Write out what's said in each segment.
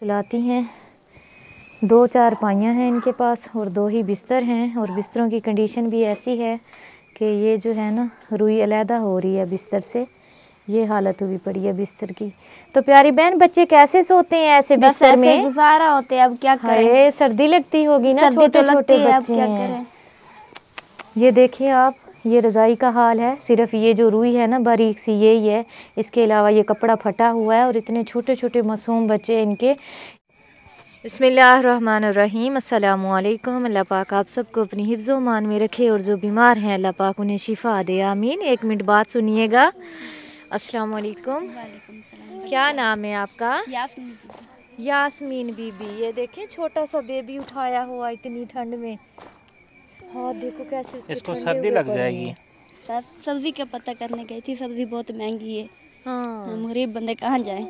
सुलाती हैं। 2 चारपाइयाँ हैं इनके पास और 2 ही बिस्तर हैं और बिस्तरों की कंडीशन भी ऐसी है कि ये जो है ना रुई अलहदा हो रही है बिस्तर से, ये हालत हुई पड़ी है बिस्तर की। तो प्यारी बहन, बच्चे कैसे सोते हैं ऐसे बिस्तर में? गुजारा होते हैं, अब क्या करें। अरे सर्दी लगती होगी ना, छोटे छोटे बच्चे हैं। ये देखिए आप, ये रज़ाई का हाल है। सिर्फ ये जो रुई है ना बारीक सी, यही है। इसके अलावा ये कपड़ा फटा हुआ है और इतने छोटे छोटे मासूम बच्चे इनके। बिस्मिल्लाहिर्रहमानिर्रहीम, अस्सलामु अलैकुम। अल्लाह पाक आप सबको अपनी हिफ्ज़ो मान में रखे और जो बीमार हैं अल्लाह पाक उन्हें शिफा दे, आमीन। 1 मिनट बात सुनिएगा। अस्सलामु अलैकुम। क्या नाम है आपका? यास्मीन बीबी। ये देखें छोटा सा बेबी उठाया हुआ इतनी ठंड में। हाँ देखो कैसे इसको सर्दी लग जाएगी। सब्जी का पता करने गई थी, सब्जी बहुत महंगी है। हाँ, हम गरीब बंदे कहाँ जाएं।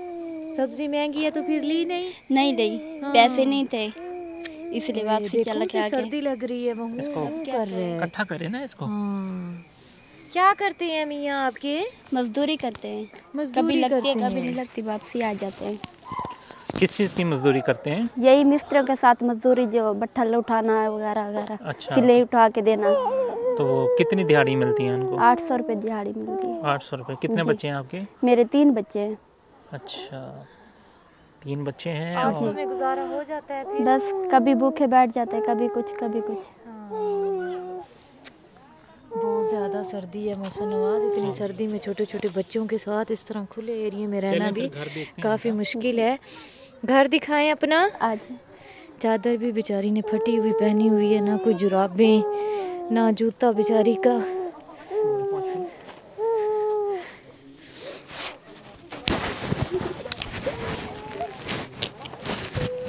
सब्जी महंगी है तो फिर ली नहीं? नहीं ली, पैसे नहीं थे इसलिए वापसी चला के। सर्दी लग रही है, इसको कर रहे हैं, इकट्ठा करें ना इसको। हाँ। क्या करते हैं मियाँ आपके? मजदूरी करते हैं, मजदूरी कभी लगती है करते कभी हैं। नहीं लगती, वापसी आ जाते हैं। किस चीज़ की मजदूरी करते हैं? यही मिस्त्रियों के साथ मजदूरी, जो भट्ठा उठाना है वगैरह वगैरह। अच्छा, सिलाई उठा के देना। तो कितनी दिहाड़ी मिलती है उनको? 800 रुपये दिहाड़ी मिलती है। 800 रुपये। कितने बच्चे हैं आपके? मेरे 3 बच्चे हैं। अच्छा, 3 बच्चे हैं। 800 में गुजारा हो जाता है फिर? बस कभी भूखे बैठ जाते हैं, कभी कुछ कभी कुछ। बहुत ज़्यादा सर्दी है मौसम नवाज। इतनी सर्दी में छोटे छोटे बच्चों के साथ इस तरह खुले एरिया में रहना भी काफ़ी मुश्किल है। घर दिखाएं अपना। आज चादर भी बेचारी ने फटी हुई पहनी हुई है, ना कोई जुराबें ना जूता बेचारी का।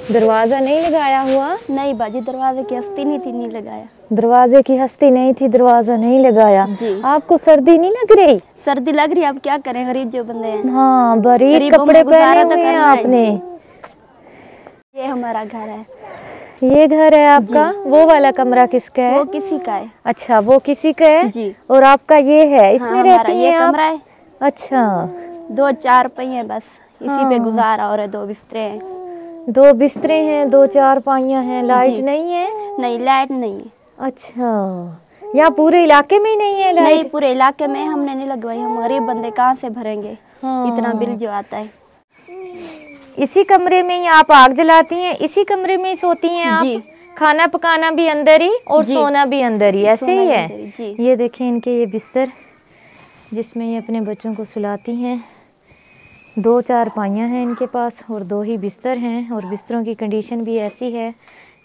दरवाज़ा नहीं लगाया हुआ? नहीं बाजी, दरवाजे की हस्ती नहीं थी, नहीं लगाया। दरवाजे की हस्ती नहीं थी, दरवाजा नहीं लगाया जी। आपको सर्दी नहीं लग रही? सर्दी लग रही है, अब क्या करें, गरीब जो बंदे हैं। हाँ, बारीक कपड़े पहने हुए हैं आपने। ये हमारा घर है। ये घर है आपका? वो वाला कमरा किसका है? वो किसी का है। अच्छा, वो किसी का है जी। और आपका ये है, इसमें रहती ये हैं आप? कमरा है। अच्छा, 2 चारपाइयाँ बस, इसी पे गुजारा और 2 बिस्तरे हैं। 2 बिस्तरे हैं, 2 चारपाइयाँ हैं। लाइट नहीं है? नहीं, लाइट नहीं है। अच्छा, यहाँ पूरे इलाके में ही नहीं है लाइट? नहीं, पूरे इलाके में हमने नहीं लगवाई। हम गरीब बंदे कहाँ से भरेंगे इतना बिल जो आता है। इसी कमरे में ही आप आग जलाती हैं? इसी कमरे में ही सोती हैं आप? जी। खाना पकाना भी अंदर ही और सोना भी अंदर ही, ऐसे ही है? जी। ये देखें इनके ये बिस्तर जिसमें ये अपने बच्चों को सुलाती हैं। 2 चारपाइयाँ हैं इनके पास और 2 ही बिस्तर हैं और बिस्तरों की कंडीशन भी ऐसी है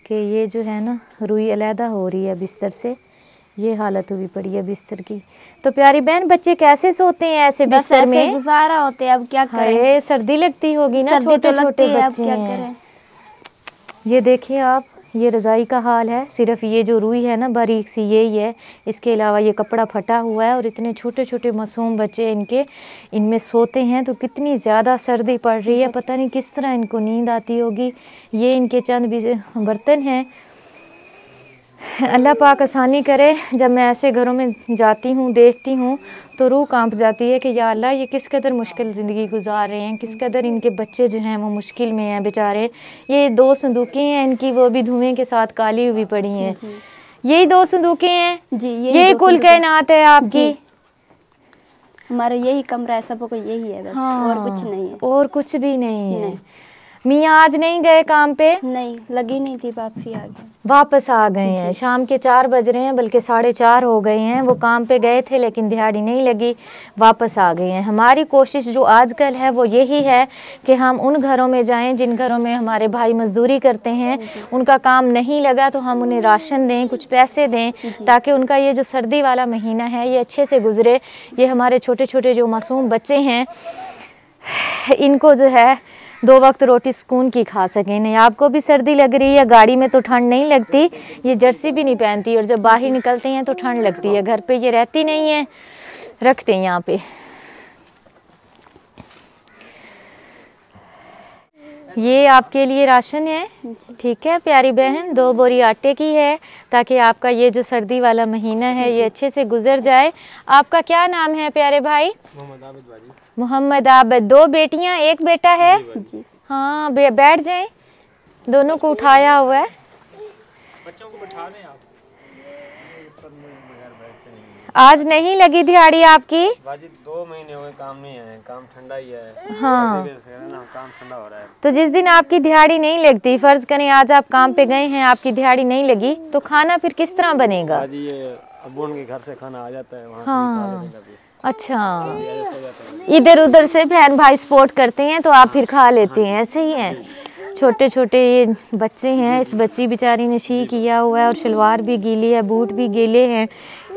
कि ये जो है ना रुई अलहदा हो रही है बिस्तर से, ये हालत हुई पड़ी है बिस्तर की। तो प्यारी बहन, बच्चे कैसे सोते हैं ऐसे बिस्तर में? गुजारा होते हैं, अब क्या करें। अरे सर्दी लगती होगी ना, छोटे छोटे बच्चे हैं। ये देखिए आप, ये रज़ाई का हाल है। सिर्फ ये जो रुई है ना बारीक सी, यही है। इसके अलावा ये कपड़ा फटा हुआ है और इतने छोटे छोटे मासूम बच्चे इनके, इनमें सोते हैं तो कितनी ज़्यादा सर्दी पड़ रही है। पता नहीं किस तरह इनको नींद आती होगी। ये इनके चंद भी बर्तन हैं। अल्लाह पाक आसानी करे। जब मैं ऐसे घरों में जाती हूँ, देखती हूँ तो रूह कांप जाती है कि या अल्लाह, ये किस कदर मुश्किल ज़िंदगी गुजार रहे हैं, किस कदर इनके बच्चे जो हैं वो मुश्किल में हैं बेचारे। ये 2 संदूकें हैं इनकी, वो भी धुएं के साथ काली हुई पड़ी हैं। यही 2 संदूकें हैं जी। ये कुल कायनात है आपकी? हमारा यही कमरा है, सबको यही है बस। हाँ। और कुछ नहीं है। और कुछ भी नहीं है। मियाँ आज नहीं गए काम पे? नहीं, लगी नहीं थी, वापसी आ गए। वापस आ गए हैं। शाम के 4 बज रहे हैं, बल्कि 4:30 हो गए हैं। वो काम पे गए थे लेकिन दिहाड़ी नहीं लगी, वापस आ गए हैं। हमारी कोशिश जो आजकल है वो यही है कि हम उन घरों में जाएं जिन घरों में हमारे भाई मजदूरी करते हैं, उनका काम नहीं लगा तो हम उन्हें राशन दें, कुछ पैसे दें, ताकि उनका ये जो सर्दी वाला महीना है ये अच्छे से गुजरे। ये हमारे छोटे छोटे जो मासूम बच्चे हैं, इनको जो है 2 वक्त रोटी सुकून की खा सकें। नहीं आपको भी सर्दी लग रही है, गाड़ी में तो ठंड नहीं लगती, ये जर्सी भी नहीं पहनती और जब बाहर निकलते हैं तो ठंड लगती है। घर पे ये रहती नहीं है, रखते हैं यहाँ पे। ये आपके लिए राशन है, ठीक है प्यारी बहन। 2 बोरी आटे की है ताकि आपका ये जो सर्दी वाला महीना है ये अच्छे से गुजर जाए। आपका क्या नाम है प्यारे भाई? मोहम्मद आबिद। 2 बेटियां 1 बेटा है? हाँ बैठ जाएं, दोनों को उठाया हुआ है। बच्चों को बैठा दें आप। आज नहीं लगी दिहाड़ी आपकी? बाजी 2 महीने हो गए काम नहीं आए, काम ठंडा ही है। हाँ काम ठंडा हो रहा है। तो जिस दिन आपकी दिहाड़ी नहीं लगती, फर्ज करें आज आप काम पे गए हैं, आपकी दिहाड़ी नहीं लगी, तो खाना फिर किस तरह बनेगा? बाजी ये अब्बू के घर से खाना आ जाता है, वहाँ हाँ अच्छा, इधर उधर से बहन भाई सपोर्ट करते हैं तो आप फिर खा लेते हैं, ऐसे ही है। छोटे छोटे ये बच्चे हैं, इस बच्ची बेचारी ने शी किया हुआ है और शलवार भी गीली है, बूट भी गीले हैं।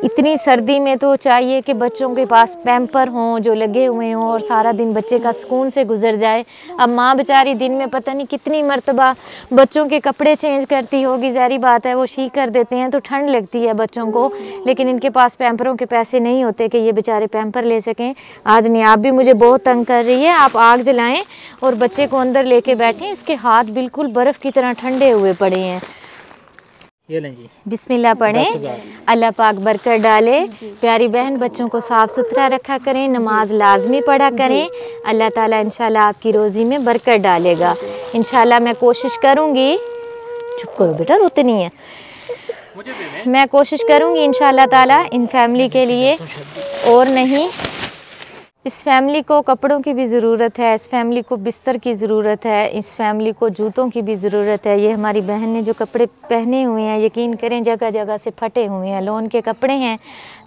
इतनी सर्दी में तो चाहिए कि बच्चों के पास पैम्पर हों जो लगे हुए हों और सारा दिन बच्चे का सुकून से गुजर जाए। अब माँ बेचारी दिन में पता नहीं कितनी मर्तबा बच्चों के कपड़े चेंज करती होगी, ज़ाहिर बात है वो शी कर देते हैं तो ठंड लगती है बच्चों को, लेकिन इनके पास पैम्परों के पैसे नहीं होते कि ये बेचारे पैम्पर ले सकें। आज नहीं, आप भी मुझे बहुत तंग कर रही है। आप आग जलाएं और बच्चे को अंदर लेके बैठें, इसके हाथ बिल्कुल बर्फ़ की तरह ठंडे हुए पड़े हैं। ये लें जी, बिस्मिल्लाह पढ़ें, अल्लाह पाक बरकत डाले। प्यारी बहन, बच्चों को साफ़ सुथरा रखा करें, नमाज लाजमी पढ़ा करें, अल्लाह ताला इंशाल्लाह आपकी रोज़ी में बरकत डालेगा। इंशाल्लाह मैं कोशिश करूँगी, चुप करो बेटा, रोते नहीं है, मैं कोशिश करूँगी इंशाल्लाह ताला इन फैमिली के लिए। और नहीं, इस फैमिली को कपड़ों की भी ज़रूरत है, इस फैमिली को बिस्तर की ज़रूरत है, इस फैमिली को जूतों की भी ज़रूरत है। ये हमारी बहन ने जो कपड़े पहने हुए हैं, यकीन करें जगह जगह से फटे हुए हैं, लोन के कपड़े हैं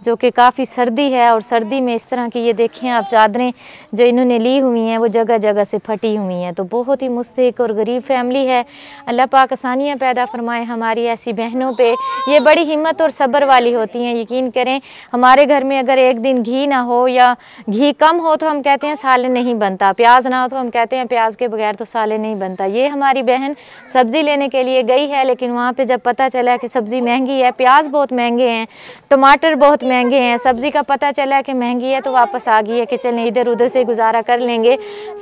जो कि काफ़ी सर्दी है, और सर्दी में इस तरह की ये देखें आप चादरें जो इन्होंने ली हुई हैं वो जगह जगह से फटी हुई हैं। तो बहुत ही मुस्तहिक और गरीब फैमिली है। अल्लाह पाक आसानियाँ पैदा फरमाए हमारी ऐसी बहनों पे। ये बड़ी हिम्मत और सब्र वाली होती हैं। यकीन करें हमारे घर में अगर एक दिन घी ना हो या घी कम हो तो हम कहते हैं सालन नहीं बनता, प्याज ना हो तो हम कहते हैं प्याज के बगैर तो सालन नहीं बनता। ये हमारी बहन सब्ज़ी लेने के लिए गई है, लेकिन वहाँ पे जब पता चला कि सब्ज़ी महंगी है, प्याज बहुत महंगे हैं, टमाटर बहुत महंगे हैं, सब्ज़ी का पता चला कि महंगी है, तो वापस आ गई है कि चलें इधर उधर से गुजारा कर लेंगे,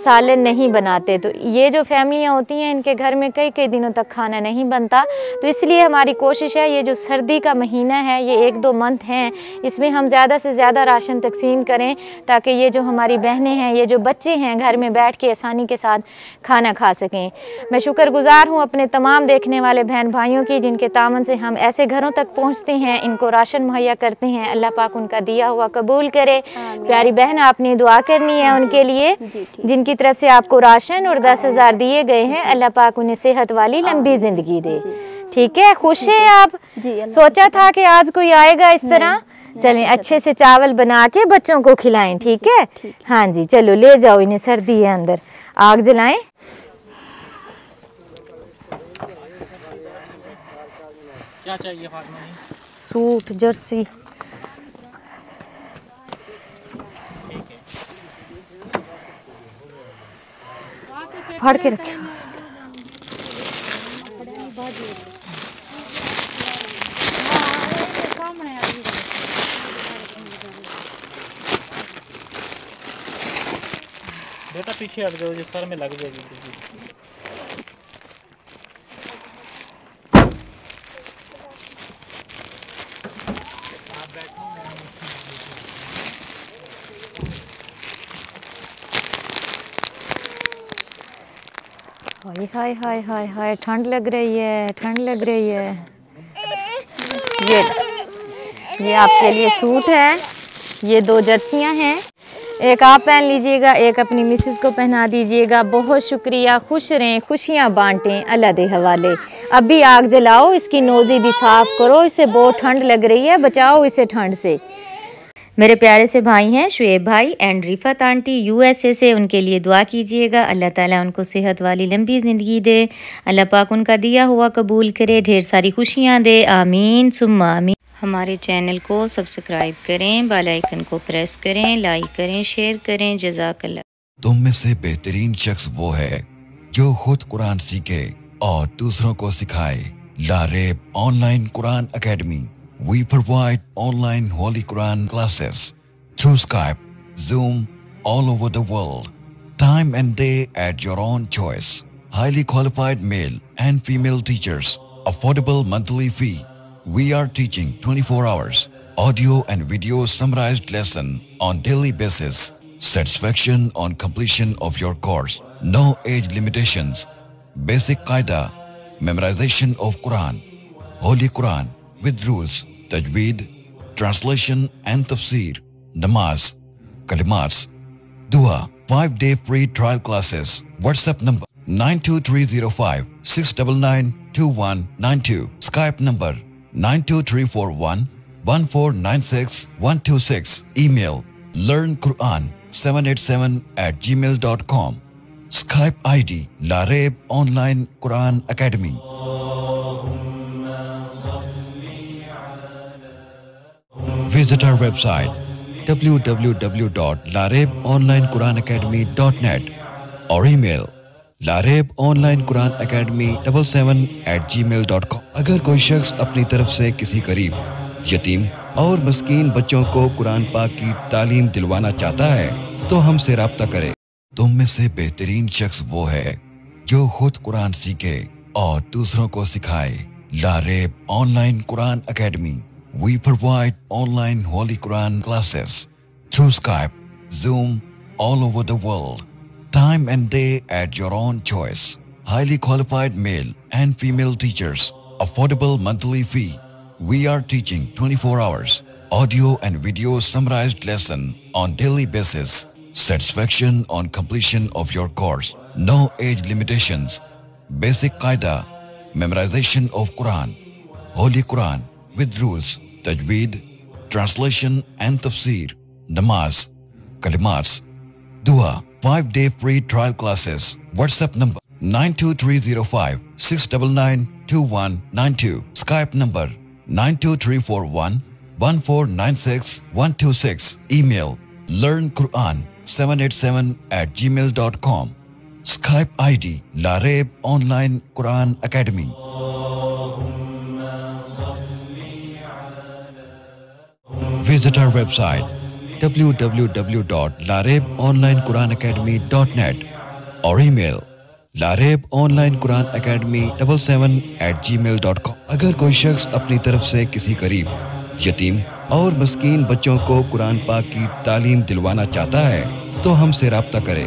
सालन नहीं बनाते। तो ये जो फैमिलियाँ होती हैं इनके घर में कई कई दिनों तक खाना नहीं बनता। तो इसलिए हमारी कोशिश है, ये जो सर्दी का महीना है, ये 1-2 मंथ हैं, इसमें हम ज़्यादा से ज़्यादा राशन तकसीम करें ताकि ये जो हमारी बहनें हैं, ये जो बच्चे हैं, घर में बैठ के आसानी के साथ खाना खा सकें। मैं शुक्रगुजार हूँ अपने तमाम देखने वाले बहन भाइयों की जिनके तामन से हम ऐसे घरों तक पहुँचते हैं, इनको राशन मुहैया करते हैं। अल्लाह पाक उनका दिया हुआ कबूल करे। प्यारी बहन, आपने दुआ करनी है उनके लिए जिनकी तरफ से आपको राशन और 10,000 दिए गए हैं। अल्लाह पाक उन्हें सेहत वाली लंबी ज़िंदगी दे। ठीक है, खुश है आप? सोचा था कि आज कोई आएगा इस तरह? चलें, अच्छे से चावल बना के बच्चों को खिलाएं। ठीक है? हाँ जी, चलो ले जाओ इन्हें, सर्दी है अंदर। आग जलाएं। क्या चाहिए फातिमा जी? Suit, Jersey. फाड़ के रखे। बेटा पीछे हट जाओ, जो सर में लग जाएगी। हाय हाय हाय हाय हाय, ठंड लग रही है, ठंड लग रही है। ये आपके लिए सूट है, ये 2 जर्सियां हैं, एक आप पहन लीजिएगा, एक अपनी मिसेस को पहना दीजिएगा। बहुत शुक्रिया, खुश रहें, खुशियाँ बांटें, अल्लाह दे हवाले। अभी आग जलाओ, इसकी नोज़ी भी साफ़ करो, इसे बहुत ठंड लग रही है, बचाओ इसे ठंड से। मेरे प्यारे से भाई हैं शुएब भाई एंड रिफत आंटी USA से, उनके लिए दुआ कीजिएगा। अल्लाह ताला उनको सेहत वाली लंबी ज़िंदगी दे, अल्लाह पाक उनका दिया हुआ कबूल करे, ढेर सारी खुशियाँ दे, आमीन सुम्मा आमीन। हमारे चैनल को सब्सक्राइब करें, बेल आइकन को प्रेस करें, लाइक करें, शेयर करें। जज़ाकल्लाह। तुम में से बेहतरीन शख्स वो है जो खुद कुरान सीखे और दूसरों को सिखाए। Lareb online Quran academy. We provide online Holy Quran classes through Skype, Zoom, all over the world. Time and day at your own choice. Highly qualified male and female teachers. Affordable monthly fee. We are teaching 24 hours. Audio and video summarized lesson on daily basis. Satisfaction on completion of your course. No age limitations. Basic qaida, memorization of Quran, Holy Quran with rules, tajweed, translation and tafsir, namaz, kalimats, dua, 5-day free trial classes. WhatsApp number 92305 6992192. Skype number 92341 1496 126. Email learnquran787@gmail.com. Skype ID Lareb Online Quran Academy. Visit our website www.larebonlinequranacademy.net or email larebonlinequranacademy77@gmail.com. अगर कोई शख्स अपनी तरफ से किसी गरीब, यतीम और मस्कीन बच्चों को कुरान पाक की तालीम दिलवाना चाहता है तो हमसे राब्ता करें। तुम में से बेहतरीन शख्स वो है जो खुद कुरान सीखे और दूसरों को सिखाए। Lareb online Quran academy. We provide online Holy Quran classes through Skype, Zoom, all over the world. Time and day at your own choice. Highly qualified male and female teachers. Affordable monthly fee. We are teaching 24 hours. Audio and video summarized lesson on daily basis. Satisfaction on completion of your course. No age limitations. Basic qaida, memorization of Quran, Holy Quran with rules, tajweed, translation and tafsir, namaz, kalimats, dua, 5-day free trial classes. WhatsApp number 92305 6992192. Skype number 92341 1496 126. Email learnquran787@gmail.com. Skype ID Lareb Online Quran Academy. Visit our website www.larebonlinequranacademy.net or email larebonlinequranacademy77@gmail.com. अगर कोई शख्स अपनी तरफ से किसी गरीब, यतीम और मस्कीन बच्चों को कुरान पाक की तालीम दिलवाना चाहता है तो हमसे राब्ता करें।